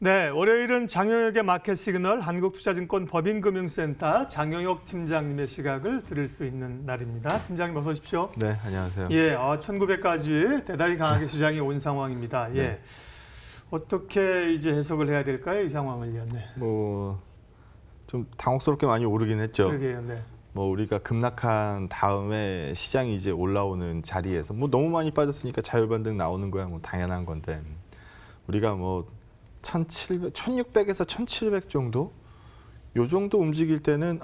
네, 월요일은 장영혁의 마켓 시그널 한국투자증권 법인금융센터 장영혁 팀장님의 시각을 들을 수 있는 날입니다. 팀장님 어서 오십시오. 네, 안녕하세요. 예, 1900까지 대단히 강하게 시장이 온 상황입니다. 예, 네. 어떻게 이제 해석을 해야 될까요, 이 상황을요? 네. 좀 당혹스럽게 많이 오르긴 했죠. 그러게요, 네. 우리가 급락한 다음에 시장이 이제 올라오는 자리에서 너무 많이 빠졌으니까 자율반등 나오는 거야 당연한 건데 우리가 1700, 1600에서 1700 정도? 요 정도 움직일 때는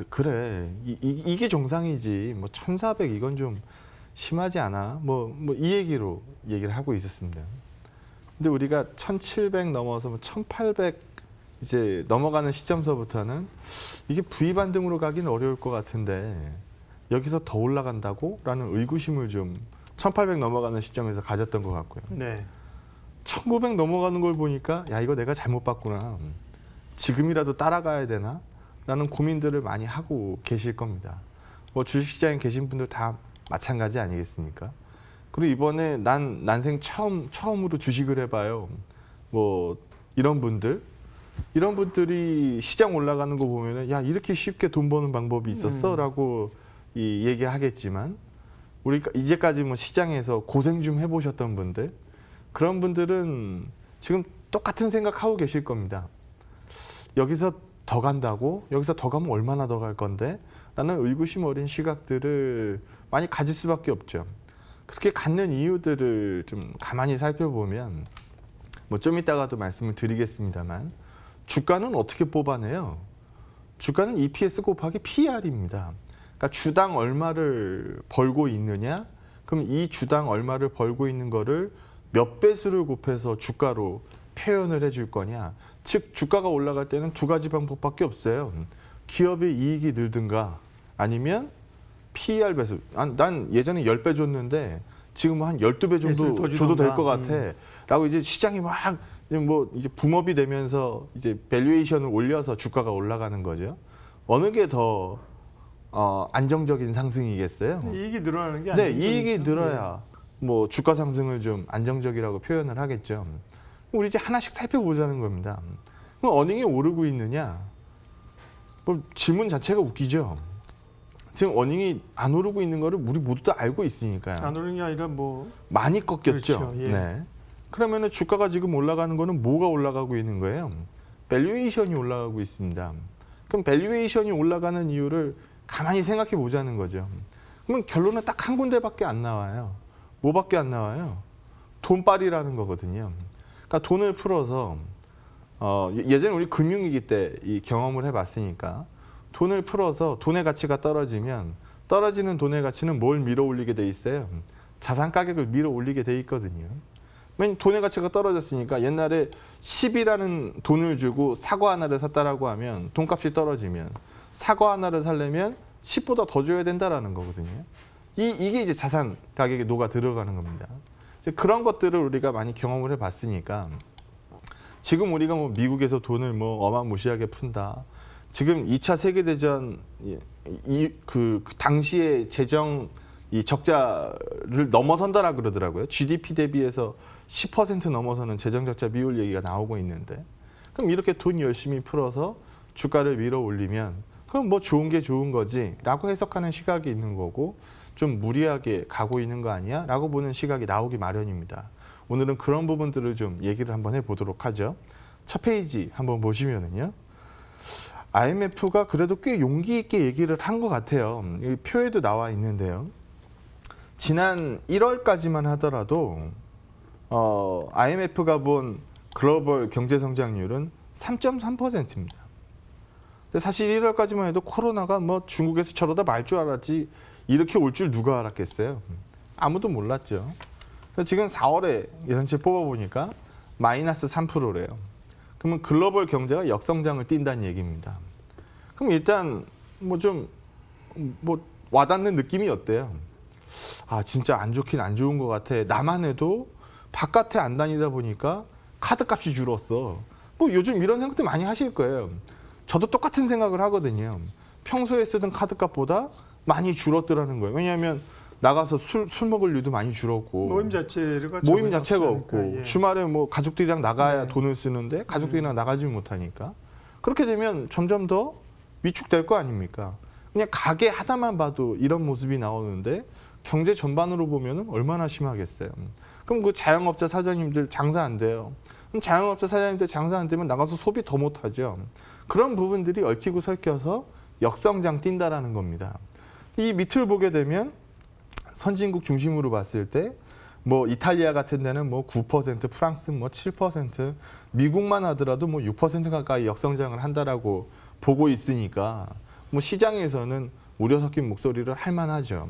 그래. 이게 정상이지. 1400 이건 좀 심하지 않아? 이 얘기를 하고 있었습니다. 근데 우리가 1700 넘어서 1800 이제 넘어가는 시점서부터는 이게 V 반등으로 가긴 어려울 것 같은데 여기서 더 올라간다고? 라는 의구심을 좀 1800 넘어가는 시점에서 가졌던 것 같고요. 네. 1900 넘어가는 걸 보니까 야 이거 내가 잘못 봤구나. 지금이라도 따라가야 되나? 라는 고민들을 많이 하고 계실 겁니다. 주식시장에 계신 분들 다 마찬가지 아니겠습니까? 그리고 이번에 난생 처음으로 주식을 해봐요. 이런 분들이 시장 올라가는 거 보면은 야 이렇게 쉽게 돈 버는 방법이 있었어라고 얘기하겠지만 우리가 이제까지 시장에서 고생 좀 해보셨던 분들 그런 분들은 지금 똑같은 생각하고 계실 겁니다. 여기서 더 간다고? 여기서 더 가면 얼마나 더 갈 건데? 라는 의구심 어린 시각들을 많이 가질 수밖에 없죠. 그렇게 갖는 이유들을 좀 가만히 살펴보면 좀 이따가도 말씀을 드리겠습니다만 주가는 어떻게 뽑아내요? 주가는 EPS 곱하기 PER입니다. 그러니까 주당 얼마를 벌고 있느냐? 그럼 이 주당 얼마를 벌고 있는 거를 몇 배수를 곱해서 주가로 표현을 해줄 거냐? 즉 주가가 올라갈 때는 두 가지 방법밖에 없어요. 기업의 이익이 늘든가 아니면 PER 배수. 난 예전에 10배 줬는데 지금 한 12배 정도 줘도 될 것 같아. 라고 이제 시장이 막 이제 붐업이 되면서 이제 밸류에이션을 올려서 주가가 올라가는 거죠. 어느 게 더 안정적인 상승이겠어요? 이익이 늘어나는 게 네, 아니죠. 이익이 늘어야 주가 상승을 좀 안정적이라고 표현을 하겠죠. 우리 이제 하나씩 살펴보자는 겁니다. 그럼 어닝이 오르고 있느냐? 질문 자체가 웃기죠. 지금 어닝이 안 오르고 있는 거를 우리 모두 다 알고 있으니까요. 안 오르는 게 아니라 많이 꺾였죠. 그렇죠, 예. 네. 그러면은 주가가 지금 올라가는 거는 뭐가 올라가고 있는 거예요? 밸류에이션이 올라가고 있습니다. 그럼 밸류에이션이 올라가는 이유를 가만히 생각해 보자는 거죠. 그러면 결론은 딱 한 군데밖에 안 나와요. 뭐밖에 안 나와요? 돈빨이라는 거거든요. 그러니까 돈을 풀어서 예전에 우리 금융위기 때 이 경험을 해봤으니까 돈을 풀어서 돈의 가치가 떨어지면 떨어지는 돈의 가치는 뭘 밀어 올리게 돼 있어요? 자산 가격을 밀어 올리게 돼 있거든요. 왜냐면 돈의 가치가 떨어졌으니까 옛날에 10이라는 돈을 주고 사과 하나를 샀다라고 하면 돈값이 떨어지면 사과 하나를 사려면 10보다 더 줘야 된다라는 거거든요. 이게 이제 자산 가격에 녹아 들어가는 겁니다. 그런 것들을 우리가 많이 경험을 해봤으니까 지금 우리가 미국에서 돈을 어마무시하게 푼다. 지금 2차 세계대전 그 당시의 재정 이 적자를 넘어선다라 그러더라고요. GDP 대비해서 10% 넘어서는 재정 적자 비율 얘기가 나오고 있는데 그럼 이렇게 돈 열심히 풀어서 주가를 밀어 올리면 그럼 좋은 게 좋은 거지 라고 해석하는 시각이 있는 거고 좀 무리하게 가고 있는 거 아니야? 라고 보는 시각이 나오기 마련입니다. 오늘은 그런 부분들을 좀 얘기를 한번 해보도록 하죠. 첫 페이지 한번 보시면은요. IMF가 그래도 꽤 용기 있게 얘기를 한 것 같아요. 이 표에도 나와 있는데요. 지난 1월까지만 하더라도 IMF가 본 글로벌 경제 성장률은 3.3%입니다. 근데 사실 1월까지만 해도 코로나가 중국에서 저러다 말 줄 알았지 이렇게 올 줄 누가 알았겠어요? 아무도 몰랐죠. 그래서 지금 4월에 예상치 뽑아보니까 마이너스 3%래요. 그러면 글로벌 경제가 역성장을 띈다는 얘기입니다. 그럼 일단 좀 와닿는 느낌이 어때요? 진짜 안 좋긴 안 좋은 것 같아. 나만 해도 바깥에 안 다니다 보니까 카드값이 줄었어. 요즘 이런 생각도 많이 하실 거예요. 저도 똑같은 생각을 하거든요. 평소에 쓰던 카드값보다 많이 줄었더라는 거예요. 왜냐하면 나가서 술 먹을 일도 많이 줄었고 모임 자체가 모임 자체가 없으니까, 없고 예. 주말에 뭐 가족들이랑 나가야 네. 돈을 쓰는데 가족들이랑 나가지 못하니까 그렇게 되면 점점 더 위축될 거 아닙니까? 그냥 가게 하나만 봐도 이런 모습이 나오는데 경제 전반으로 보면 얼마나 심하겠어요. 그럼 그 자영업자 사장님들 장사 안 돼요. 그럼 자영업자 사장님들 장사 안 되면 나가서 소비 더 못하죠. 그런 부분들이 얽히고 설켜서 역성장 뛴다라는 겁니다. 이 밑을 보게 되면 선진국 중심으로 봤을 때 뭐 이탈리아 같은 데는 뭐 9%, 프랑스 뭐 7%, 미국만 하더라도 뭐 6% 가까이 역성장을 한다라고 보고 있으니까 뭐 시장에서는 우려 섞인 목소리를 할 만하죠.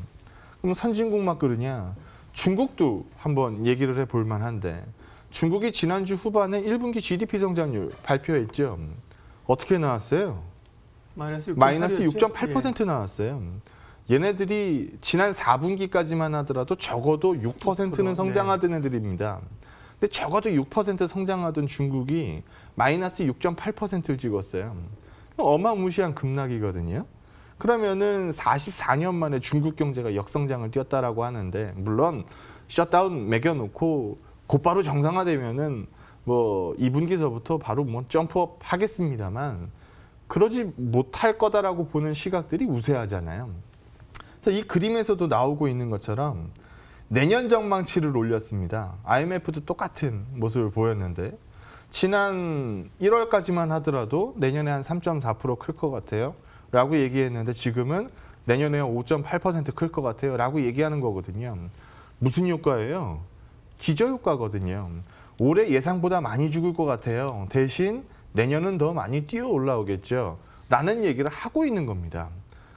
그럼 선진국만 그러냐? 중국도 한번 얘기를 해볼 만한데 중국이 지난주 후반에 1분기 GDP 성장률 발표했죠. 어떻게 나왔어요? 마이너스 마이너스 6.8%? 6.8% 나왔어요. 얘네들이 지난 4분기까지만 하더라도 적어도 6%는 성장하던 애들입니다. 근데 적어도 6% 성장하던 중국이 마이너스 6.8%를 찍었어요. 어마무시한 급락이거든요. 그러면은 44년 만에 중국 경제가 역성장을 띄었다라고 하는데 물론 셧다운 매겨놓고 곧바로 정상화되면은 뭐 2분기서부터 바로 뭐 점프업 하겠습니다만 그러지 못할 거다라고 보는 시각들이 우세하잖아요. 그래서 이 그림에서도 나오고 있는 것처럼 내년 전망치를 올렸습니다. IMF도 똑같은 모습을 보였는데 지난 1월까지만 하더라도 내년에 한 3.4% 클 것 같아요. 라고 얘기했는데 지금은 내년에 5.8% 클 것 같아요. 라고 얘기하는 거거든요. 무슨 효과예요? 기저효과거든요. 올해 예상보다 많이 죽을 것 같아요. 대신 내년은 더 많이 뛰어 올라오겠죠. 라는 얘기를 하고 있는 겁니다.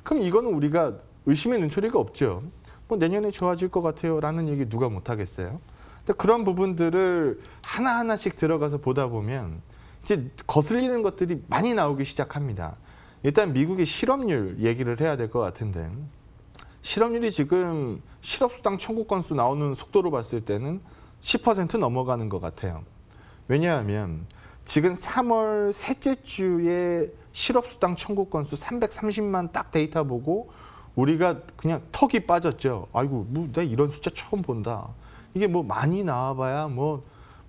그럼 이거는 우리가 의심의 눈초리가 없죠. 뭐 내년에 좋아질 것 같아요. 라는 얘기 누가 못하겠어요. 근데 그런 부분들을 하나하나씩 들어가서 보다 보면 이제 거슬리는 것들이 많이 나오기 시작합니다. 일단 미국의 실업률 얘기를 해야 될 것 같은데 실업률이 지금 실업수당 청구 건수 나오는 속도로 봤을 때는 10% 넘어가는 것 같아요. 왜냐하면 지금 3월 셋째 주에 실업수당 청구 건수 330만 딱 데이터 보고 우리가 그냥 턱이 빠졌죠. 아이고, 뭐 내가 이런 숫자 처음 본다. 이게 뭐 많이 나와봐야 뭐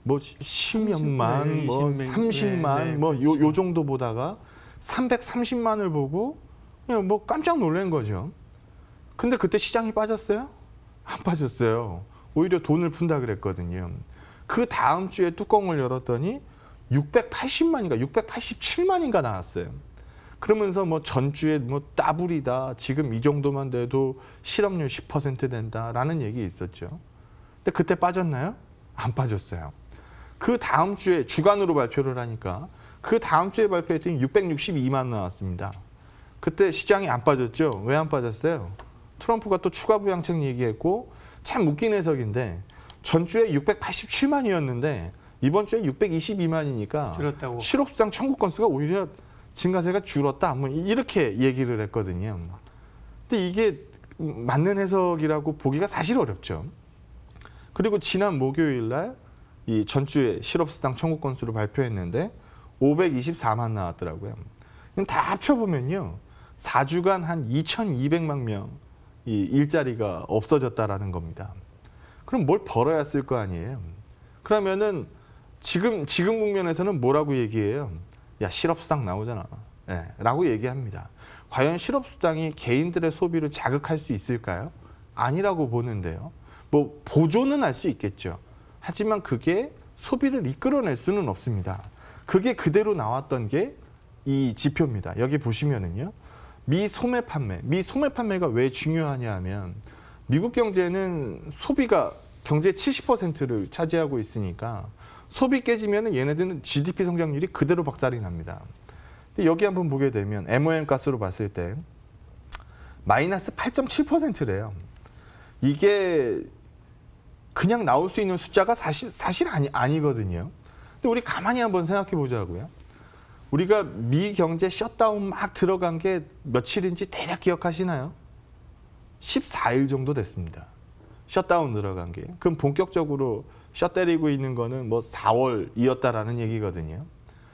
10몇만, 네, 뭐 20명, 30만, 네, 뭐 그렇죠. 요 정도 보다가 330만을 보고 그냥 뭐 깜짝 놀란 거죠. 근데 그때 시장이 빠졌어요? 안 빠졌어요. 오히려 돈을 푼다 그랬거든요. 그 다음 주에 뚜껑을 열었더니 680만인가 687만인가 나왔어요. 그러면서 뭐 전주에 뭐 따블이다. 지금 이 정도만 돼도 실업률 10% 된다라는 얘기 있었죠. 근데 그때 빠졌나요? 안 빠졌어요. 그 다음 주에 주간으로 발표를 하니까 그 다음 주에 발표했더니 662만 나왔습니다. 그때 시장이 안 빠졌죠. 왜 안 빠졌어요? 트럼프가 또 추가 부양책 얘기했고 참 웃긴 해석인데 전주에 687만이었는데 이번 주에 622만이니까 줄었다고. 실업수당 청구 건수가 오히려 증가세가 줄었다. 뭐 이렇게 얘기를 했거든요. 근데 이게 맞는 해석이라고 보기가 사실 어렵죠. 그리고 지난 목요일 날 이 전주에 실업수당 청구 건수를 발표했는데 524만 나왔더라고요. 다 합쳐보면요. 4주간 한 2,200만 명 이 일자리가 없어졌다라는 겁니다. 그럼 뭘 벌어야 쓸 거 아니에요. 그러면은 지금 국면에서는 뭐라고 얘기해요? 야, 실업수당 나오잖아. 네, 라고 얘기합니다. 과연 실업수당이 개인들의 소비를 자극할 수 있을까요? 아니라고 보는데요. 뭐 보조는 할 수 있겠죠. 하지만 그게 소비를 이끌어낼 수는 없습니다. 그게 그대로 나왔던 게 이 지표입니다. 여기 보시면은요. 미 소매 판매가 왜 중요하냐 하면 미국 경제는 소비가 경제의 70%를 차지하고 있으니까 소비 깨지면 얘네들은 GDP 성장률이 그대로 박살이 납니다. 근데 여기 한번 보게 되면 MOM 가스로 봤을 때 마이너스 8.7%래요. 이게 그냥 나올 수 있는 숫자가 사실 아니거든요. 근데 우리 가만히 한번 생각해 보자고요. 우리가 미 경제 셧다운 막 들어간 게 며칠인지 대략 기억하시나요? 14일 정도 됐습니다. 셧다운 들어간 게. 그럼 본격적으로 셧 때리고 있는 거는 뭐 4월이었다라는 얘기거든요.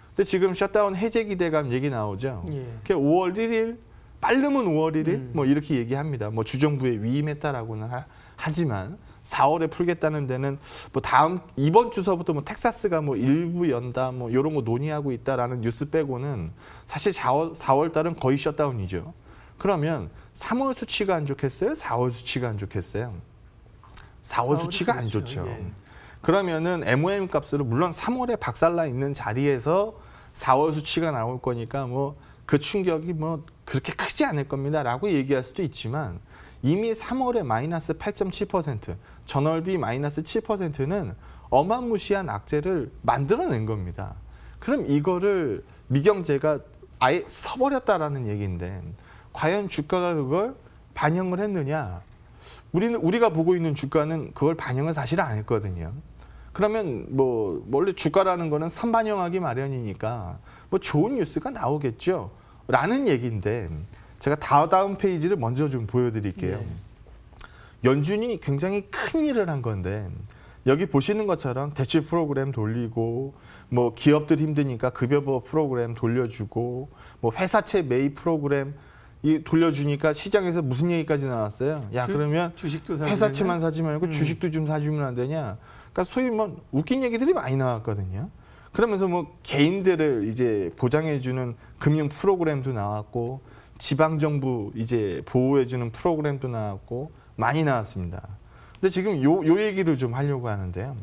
근데 지금 셧다운 해제 기대감 얘기 나오죠. 예. 그게 5월 1일 빠르면 5월 1일 뭐 이렇게 얘기합니다. 뭐 주정부에 위임했다라고는 하지만 4월에 풀겠다는 데는 뭐 이번 주서부터 뭐 텍사스가 뭐 일부 연다 뭐 이런 거 논의하고 있다라는 뉴스 빼고는 사실 4월 달은 거의 셧다운이죠. 그러면 3월 수치가 안 좋겠어요? 4월 수치가 안 좋겠어요? 4월 수치가 안 그렇죠. 좋죠. 예. 그러면은 MOM 값으로 물론 3월에 박살나 있는 자리에서 4월 수치가 나올 거니까 뭐 그 충격이 뭐 그렇게 크지 않을 겁니다라고 얘기할 수도 있지만 이미 3월에 마이너스 8.7%, 전월비 마이너스 7%는 어마무시한 악재를 만들어낸 겁니다. 그럼 이거를 미경제가 아예 서버렸다라는 얘기인데 과연 주가가 그걸 반영을 했느냐? 우리가 보고 있는 주가는 그걸 반영을 사실 안 했거든요. 그러면 뭐 원래 주가라는 거는 선반영하기 마련이니까 뭐 좋은 뉴스가 나오겠죠. 라는 얘기인데 제가 다음 페이지를 먼저 좀 보여드릴게요. 네. 연준이 굉장히 큰 일을 한 건데 여기 보시는 것처럼 대출 프로그램 돌리고 뭐 기업들 힘드니까 급여보 프로그램 돌려주고 뭐 회사채 매입 프로그램 돌려주니까 시장에서 무슨 얘기까지 나왔어요? 야 그러면 주식도 회사채만 사지 말고 주식도 좀 사주면 안 되냐? 그러니까 소위 뭐 웃긴 얘기들이 많이 나왔거든요. 그러면서 뭐 개인들을 이제 보장해주는 금융 프로그램도 나왔고 지방 정부 이제 보호해주는 프로그램도 나왔고 많이 나왔습니다. 근데 지금 요 얘기를 좀 하려고 하는데요.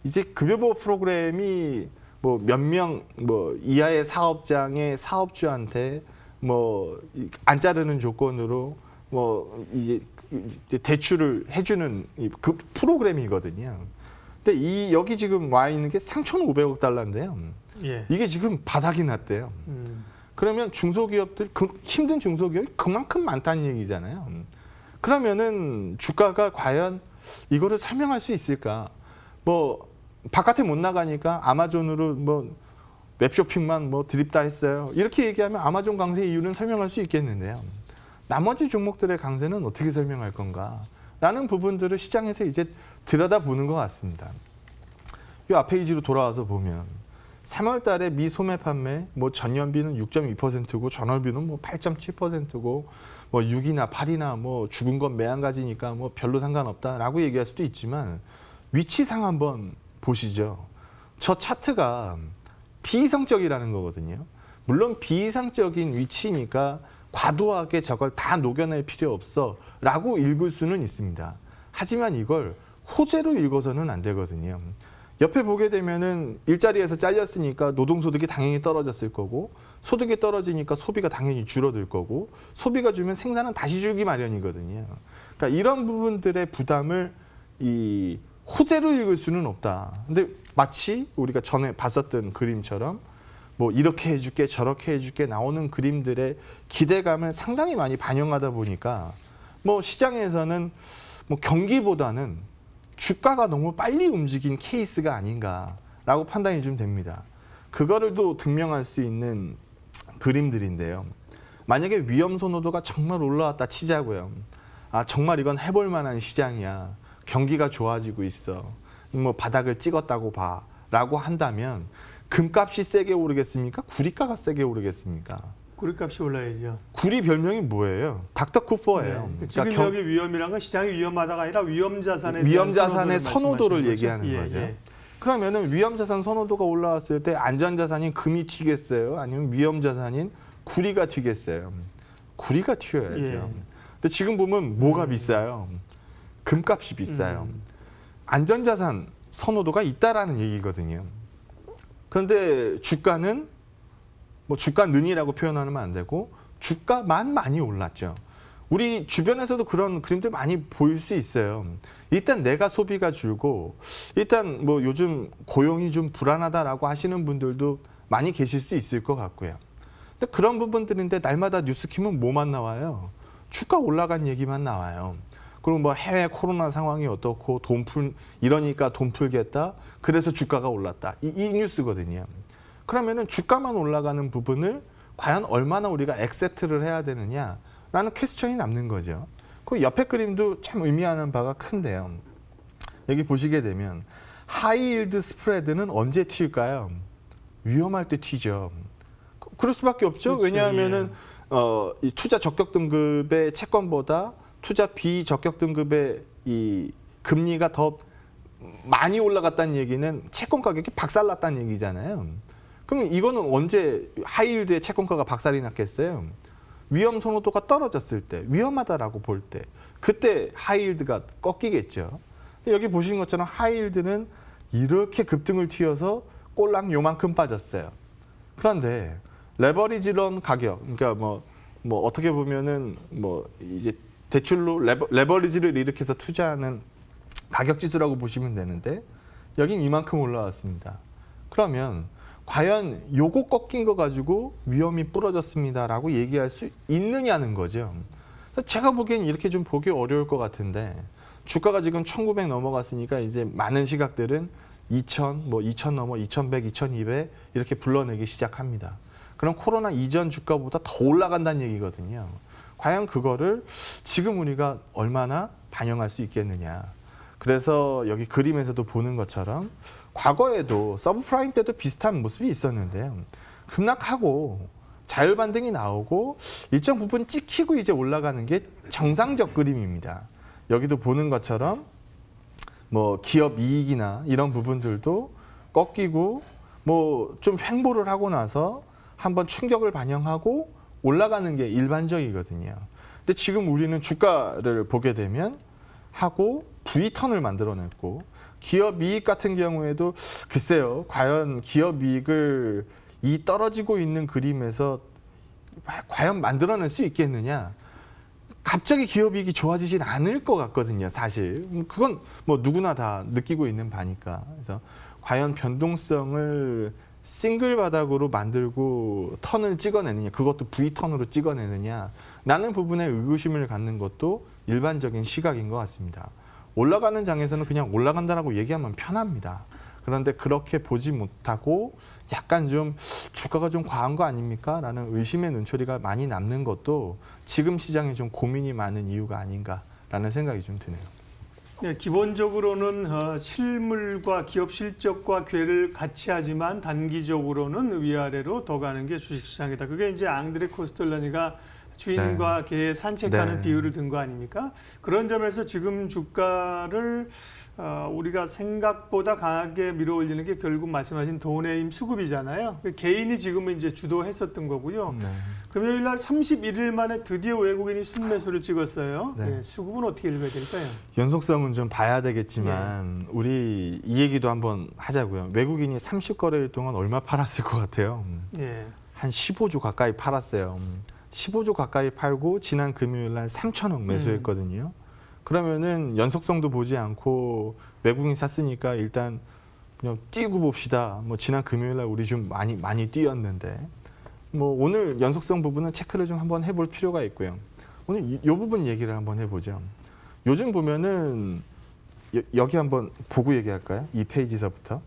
이제 급여보호 프로그램이 뭐 몇 명 뭐 이하의 사업장의 사업주한테 뭐 안 자르는 조건으로 뭐 이제 대출을 해주는 그 프로그램이거든요. 근데 여기 지금 와 있는 게 3,500억 달러인데요. 예. 이게 지금 바닥이 났대요. 그러면 중소기업들 힘든 중소기업이 그만큼 많다는 얘기잖아요. 그러면은 주가가 과연 이거를 설명할 수 있을까? 뭐 바깥에 못 나가니까 아마존으로 뭐 웹쇼핑만 뭐 드립다 했어요. 이렇게 얘기하면 아마존 강세 이유는 설명할 수 있겠는데요. 나머지 종목들의 강세는 어떻게 설명할 건가? 라는 부분들을 시장에서 이제 들여다보는 것 같습니다. 이 앞 페이지로 돌아와서 보면 3월 달에 미 소매 판매 뭐 전년비는 6.2%고 전월비는 뭐 8.7%고 뭐 6이나 8이나 뭐 죽은 건 매한가지니까 뭐 별로 상관없다라고 얘기할 수도 있지만 위치상 한번 보시죠. 저 차트가 비이성적이라는 거거든요. 물론 비이상적인 위치니까 과도하게 저걸 다 녹여낼 필요 없어 라고 읽을 수는 있습니다. 하지만 이걸 호재로 읽어서는 안 되거든요. 옆에 보게 되면은 일자리에서 잘렸으니까 노동소득이 당연히 떨어졌을 거고 소득이 떨어지니까 소비가 당연히 줄어들 거고 소비가 주면 생산은 다시 줄기 마련이거든요. 그러니까 이런 부분들의 부담을 이 호재로 읽을 수는 없다. 근데 마치 우리가 전에 봤었던 그림처럼 뭐 이렇게 해줄게 저렇게 해줄게 나오는 그림들의 기대감을 상당히 많이 반영하다 보니까 뭐 시장에서는 뭐 경기보다는 주가가 너무 빨리 움직인 케이스가 아닌가라고 판단이 좀 됩니다. 그거를 또 증명할 수 있는 그림들인데요. 만약에 위험 선호도가 정말 올라왔다 치자고요. 아 정말 이건 해볼 만한 시장이야. 경기가 좋아지고 있어. 뭐 바닥을 찍었다고 봐라고 한다면 금값이 세게 오르겠습니까? 구리가가 세게 오르겠습니까? 구리값이 올라야죠. 구리 별명이 뭐예요? 닥터 쿠퍼예요. 네. 지금 여기 위험이란 건 시장이 위험하다가 아니라 위험자산의 선호도를 얘기하는 예, 거죠. 예. 그러면은 위험자산 선호도가 올라왔을 때 안전자산인 금이 튀겠어요? 아니면 위험자산인 구리가 튀겠어요? 구리가 튀어야죠. 예. 근데 지금 보면 뭐가 비싸요? 금값이 비싸요. 안전자산 선호도가 있다라는 얘기거든요. 그런데 주가는 뭐 주가는이라고 표현하면 안 되고 주가만 많이 올랐죠. 우리 주변에서도 그런 그림들 많이 보일 수 있어요. 일단 내가 소비가 줄고 일단 뭐 요즘 고용이 좀 불안하다라고 하시는 분들도 많이 계실 수 있을 것 같고요. 근데 그런 부분들인데 날마다 뉴스 키면 뭐만 나와요? 주가 올라간 얘기만 나와요. 그리고 뭐 해외 코로나 상황이 어떻고 이러니까 돈 풀겠다. 그래서 주가가 올랐다. 이 뉴스거든요. 그러면은 주가만 올라가는 부분을 과연 얼마나 우리가 액셉트를 해야 되느냐라는 퀘스천이 남는 거죠. 그 옆에 그림도 참 의미하는 바가 큰데요. 여기 보시게 되면 하이힐드 스프레드는 언제 튈까요? 위험할 때 튀죠. 그럴 수밖에 없죠. 그렇죠. 왜냐하면은 이 투자 적격 등급의 채권보다 투자 비적격 등급의 이 금리가 더 많이 올라갔다는 얘기는 채권 가격이 박살났다는 얘기잖아요. 그럼 이거는 언제 하이힐드의 채권가가 박살이 났겠어요? 위험 선호도가 떨어졌을 때, 위험하다라고 볼 때, 그때 하이힐드가 꺾이겠죠. 여기 보시는 것처럼 하이힐드는 이렇게 급등을 튀어서 꼴랑 요만큼 빠졌어요. 그런데 레버리지런 가격, 그러니까 뭐 어떻게 보면은 뭐 이제 대출로 레버리지를 일으켜서 투자하는 가격 지수라고 보시면 되는데 여긴 이만큼 올라왔습니다. 그러면 과연 요거 꺾인 거 가지고 위험이 부러졌습니다라고 얘기할 수 있느냐는 거죠. 제가 보기엔 이렇게 좀 보기 어려울 것 같은데 주가가 지금 1900 넘어갔으니까 이제 많은 시각들은 2000, 뭐 2000 넘어 2100, 2200 이렇게 불러내기 시작합니다. 그럼 코로나 이전 주가보다 더 올라간다는 얘기거든요. 과연 그거를 지금 우리가 얼마나 반영할 수 있겠느냐. 그래서 여기 그림에서도 보는 것처럼 과거에도 서브프라임 때도 비슷한 모습이 있었는데요. 급락하고 자율 반등이 나오고 일정 부분 찍히고 이제 올라가는 게 정상적 그림입니다. 여기도 보는 것처럼 뭐 기업 이익이나 이런 부분들도 꺾이고 뭐 좀 횡보를 하고 나서 한번 충격을 반영하고 올라가는 게 일반적이거든요. 근데 지금 우리는 주가를 보게 되면 하고 V턴을 만들어냈고 기업 이익 같은 경우에도 글쎄요. 과연 기업 이익을 이 떨어지고 있는 그림에서 과연 만들어낼 수 있겠느냐. 갑자기 기업 이익이 좋아지진 않을 것 같거든요. 사실. 그건 뭐 누구나 다 느끼고 있는 바니까. 그래서 과연 변동성을 싱글 바닥으로 만들고 턴을 찍어내느냐. 그것도 V턴으로 찍어내느냐. 라는 부분에 의구심을 갖는 것도 일반적인 시각인 것 같습니다. 올라가는 장에서는 그냥 올라간다라고 얘기하면 편합니다. 그런데 그렇게 보지 못하고 약간 좀 주가가 좀 과한 거 아닙니까? 라는 의심의 눈초리가 많이 남는 것도 지금 시장에 좀 고민이 많은 이유가 아닌가라는 생각이 좀 드네요. 네, 기본적으로는 실물과 기업 실적과 궤를 같이 하지만 단기적으로는 위아래로 더 가는 게 주식시장이다. 그게 이제 앙드레 코스텔라니가 주인과 개의 산책하는 비율을 든 거 아닙니까? 그런 점에서 지금 주가를 우리가 생각보다 강하게 밀어올리는 게 결국 말씀하신 돈의 힘 수급이잖아요. 개인이 지금은 이제 주도했었던 거고요. 네. 금요일 날 31일 만에 드디어 외국인이 순매수를 찍었어요. 네. 네, 수급은 어떻게 읽어야 될까요? 연속성은 좀 봐야 되겠지만 우리 이 얘기도 한번 하자고요. 외국인이 30거래일 동안 얼마 팔았을 것 같아요? 예. 한 15조 가까이 팔았어요. 15조 가까이 팔고 지난 금요일 날 3천억 매수했거든요. 그러면은 연속성도 보지 않고 외국인 샀으니까 일단 그냥 뛰고 봅시다. 뭐 지난 금요일 날 우리 좀 많이 뛰었는데 뭐 오늘 연속성 부분은 체크를 좀 한번 해볼 필요가 있고요. 오늘 이 부분 얘기를 한번 해보죠. 요즘 보면은 여기 한번 보고 얘기할까요? 이 페이지서부터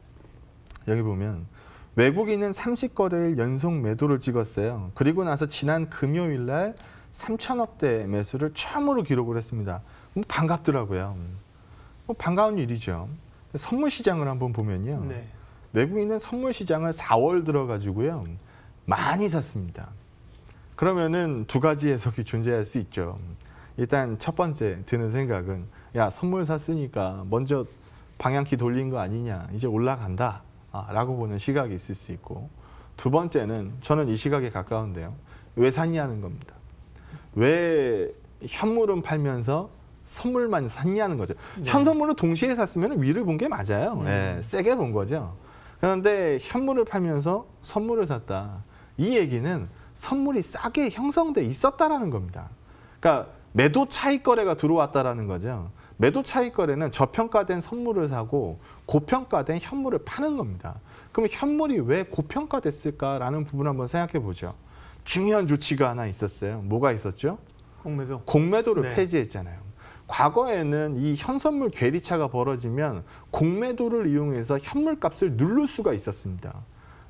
여기 보면 외국인은 30거래일 연속 매도를 찍었어요. 그리고 나서 지난 금요일 날 3천억대 매수를 처음으로 기록을 했습니다. 반갑더라고요. 반가운 일이죠. 선물 시장을 한번 보면요. 네. 외국인은 선물 시장을 4월 들어가지고요. 많이 샀습니다. 그러면은 두 가지 해석이 존재할 수 있죠. 일단 첫 번째 드는 생각은 야 선물 샀으니까 먼저 방향키 돌린 거 아니냐. 이제 올라간다. 라고 보는 시각이 있을 수 있고 두 번째는 저는 이 시각에 가까운데요. 왜 샀냐는 겁니다. 왜 현물은 팔면서 선물만 샀냐는 거죠. 네. 현선물을 동시에 샀으면 위를 본 게 맞아요. 네, 세게 본 거죠. 그런데 현물을 팔면서 선물을 샀다. 이 얘기는 선물이 싸게 형성돼 있었다라는 겁니다. 그러니까 매도 차익 거래가 들어왔다라는 거죠. 매도 차익 거래는 저평가된 선물을 사고 고평가된 현물을 파는 겁니다. 그럼 현물이 왜 고평가됐을까라는 부분을 한번 생각해 보죠. 중요한 조치가 하나 있었어요. 뭐가 있었죠? 공매도. 공매도를 네. 폐지했잖아요. 과거에는 이 현선물 괴리차가 벌어지면 공매도를 이용해서 현물값을 누를 수가 있었습니다.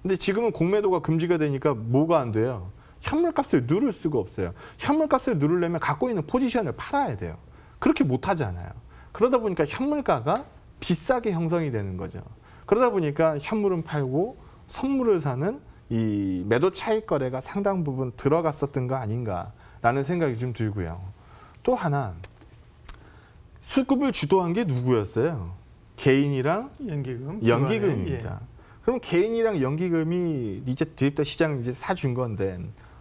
근데 지금은 공매도가 금지가 되니까 뭐가 안 돼요? 현물값을 누를 수가 없어요. 현물값을 누르려면 갖고 있는 포지션을 팔아야 돼요. 그렇게 못 하잖아요. 그러다 보니까 현물가가 비싸게 형성이 되는 거죠. 그러다 보니까 현물은 팔고 선물을 사는 이 매도 차익 거래가 상당 부분 들어갔었던 거 아닌가라는 생각이 좀 들고요. 또 하나 수급을 주도한 게 누구였어요? 개인이랑 연기금입니다. 그럼 개인이랑 연기금이 이제 드립다 시장을 이제 사준 건데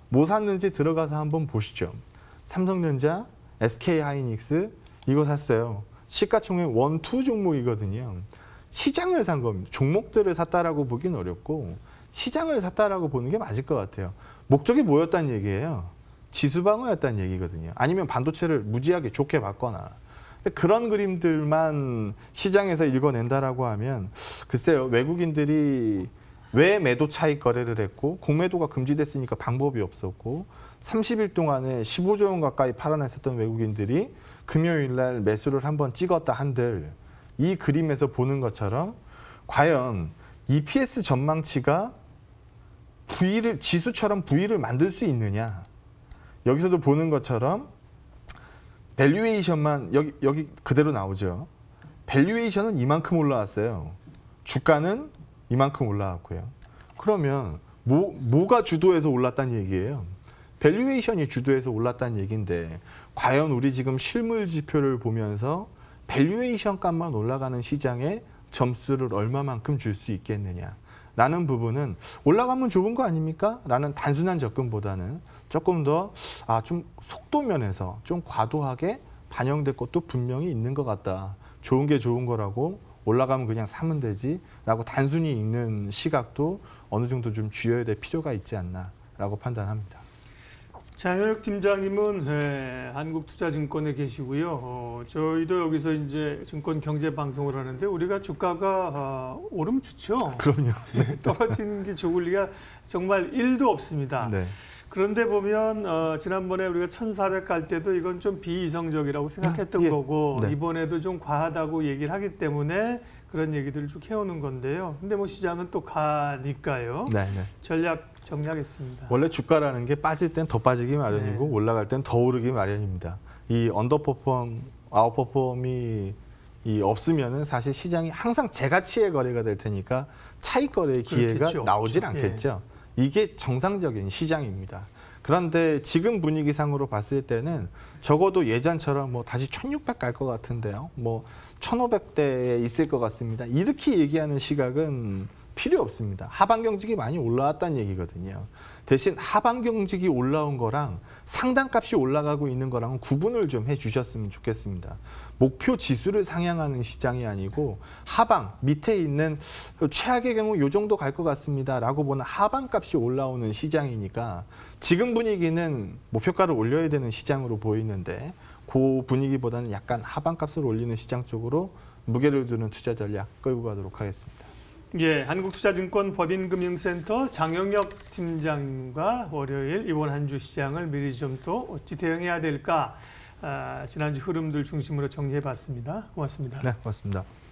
뭐 샀는지 들어가서 한번 보시죠. 삼성전자, SK하이닉스 이거 샀어요. 시가총액 1, 2 종목이거든요. 시장을 산 겁니다. 종목들을 샀다라고 보긴 어렵고 시장을 샀다라고 보는 게 맞을 것 같아요. 목적이 뭐였다는 얘기예요? 지수 방어였다는 얘기거든요. 아니면 반도체를 무지하게 좋게 봤거나. 그런 그림들만 시장에서 읽어낸다라고 하면 글쎄요. 외국인들이 왜 매도 차익 거래를 했고 공매도가 금지됐으니까 방법이 없었고 30일 동안에 15조 원 가까이 팔아냈었던 외국인들이 금요일 날 매수를 한번 찍었다 한들 이 그림에서 보는 것처럼 과연 EPS 전망치가 지수처럼 V를 만들 수 있느냐. 여기서도 보는 것처럼 밸류에이션만 여기 그대로 나오죠. 밸류에이션은 이만큼 올라왔어요. 주가는 이만큼 올라왔고요. 그러면 뭐가 주도해서 올랐다는 얘기예요? 밸류에이션이 주도해서 올랐다는 얘기인데 과연 우리 지금 실물 지표를 보면서 밸류에이션 값만 올라가는 시장에 점수를 얼마만큼 줄 수 있겠느냐. 라는 부분은 올라가면 좋은 거 아닙니까? 라는 단순한 접근보다는 조금 더 좀 속도 면에서 좀 과도하게 반영될 것도 분명히 있는 것 같다. 좋은 게 좋은 거라고 올라가면 그냥 사면 되지 라고 단순히 읽는 시각도 어느 정도 좀 쥐어야 될 필요가 있지 않나 라고 판단합니다. 장현욱 팀장님은 한국투자증권에 계시고요. 저희도 여기서 이제 증권 경제 방송을 하는데 우리가 주가가 오르면 좋죠. 그럼요. 떨어지는 게 좋을 리가 정말 1도 없습니다. 네. 그런데 보면 지난번에 우리가 1,400 갈 때도 이건 좀 비이성적이라고 생각했던 예. 거고 네. 이번에도 좀 과하다고 얘기를 하기 때문에 그런 얘기들을 쭉 해오는 건데요. 근데 뭐 시장은 또 가니까요. 네, 네. 전략 정리하겠습니다. 원래 주가라는 게 빠질 땐 더 빠지기 마련이고 네. 올라갈 땐 더 오르기 마련입니다. 이 언더퍼폼, 아웃퍼폼이 없으면은 사실 시장이 항상 제가치의 거래가 될 테니까 차익 거래의 기회가 그렇겠죠. 나오질 없죠. 않겠죠. 이게 정상적인 시장입니다. 그런데 지금 분위기상으로 봤을 때는 적어도 예전처럼 뭐 다시 1,600 갈 것 같은데요. 뭐 1,500대에 있을 것 같습니다. 이렇게 얘기하는 시각은 필요 없습니다. 하방 경직이 많이 올라왔다는 얘기거든요. 대신 하방 경직이 올라온 거랑 상단값이 올라가고 있는 거랑은 구분을 좀 해주셨으면 좋겠습니다. 목표 지수를 상향하는 시장이 아니고 하방 밑에 있는 최악의 경우 이 정도 갈 것 같습니다 라고 보는 하방값이 올라오는 시장이니까 지금 분위기는 목표가를 올려야 되는 시장으로 보이는데 그 분위기보다는 약간 하방값을 올리는 시장 쪽으로 무게를 두는 투자 전략 끌고 가도록 하겠습니다. 예, 한국투자증권 법인금융센터 장영혁 팀장과 월요일 이번 한 주 시장을 미리 좀 또 어찌 대응해야 될까 지난주 흐름들 중심으로 정리해봤습니다. 고맙습니다. 네, 고맙습니다.